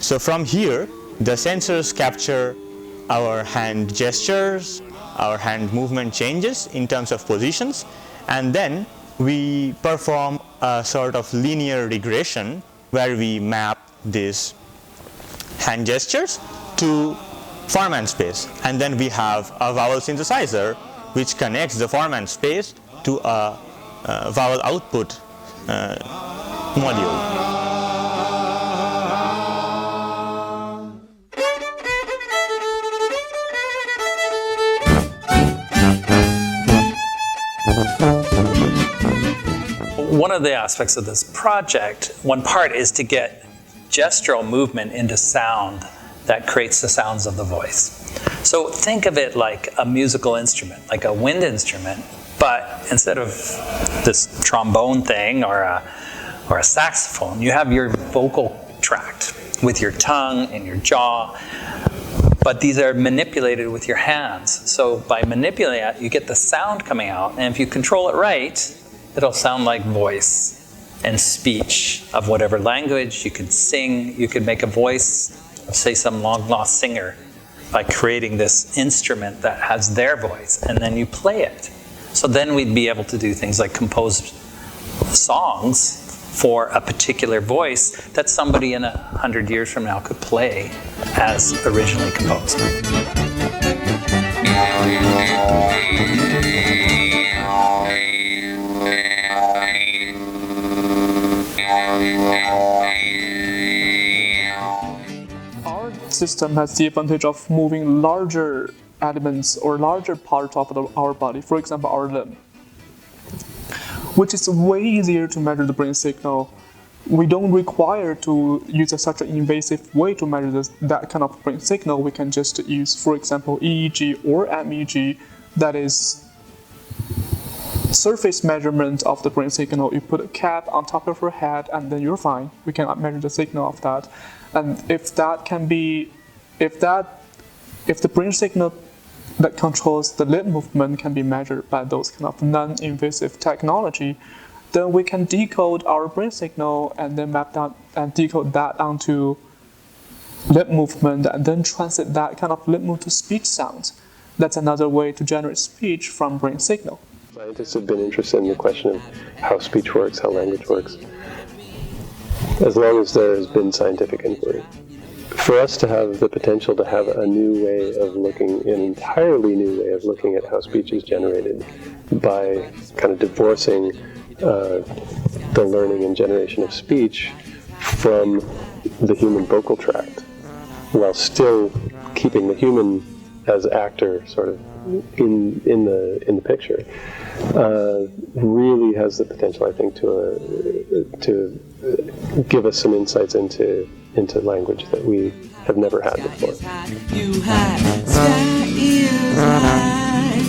So from here, the sensors capture our hand gestures, our hand movement changes in terms of positions, and then we perform a sort of linear regression where we map these hand gestures to form and space, and then we have a vowel synthesizer which connects the form and space to a vowel output module. One of the aspects of this project, one part is to get gestural movement into sound that creates the sounds of the voice. So think of it like a musical instrument, like a wind instrument, but instead of this trombone thing or a saxophone, you have your vocal tract with your tongue and your jaw, but these are manipulated with your hands. So by manipulating it, you get the sound coming out, and if you control it right, it'll sound like voice and speech of whatever language. You could sing, you could make a voice of, say, some long-lost singer by creating this instrument that has their voice, and then you play it. So then we'd be able to do things like compose songs for a particular voice that somebody in 100 years from now could play as originally composed. Our system has the advantage of moving larger elements or larger parts of our body, for example, our limb, which is way easier to measure the brain signal. We don't require to use such an invasive way to measure that kind of brain signal. We can just use, for example, EEG or MEG, that is surface measurement of the brain signal. You put a cap on top of your head and then you're fine. We can measure the signal of that. And if the brain signal that controls the lip movement can be measured by those kind of non-invasive technology, then we can decode our brain signal and then map that and decode that onto lip movement and then translate that kind of lip movement to speech sounds. That's another way to generate speech from brain signal. Scientists have been interested in the question of how speech works, how language works, as long as there has been scientific inquiry. For us to have the potential to have a new way of looking, an entirely new way of looking at how speech is generated by kind of divorcing the learning and generation of speech from the human vocal tract, while still keeping the human as actor sort of in the picture, really has the potential, I think, to give us some insights into language that we have never had before. Sky is high,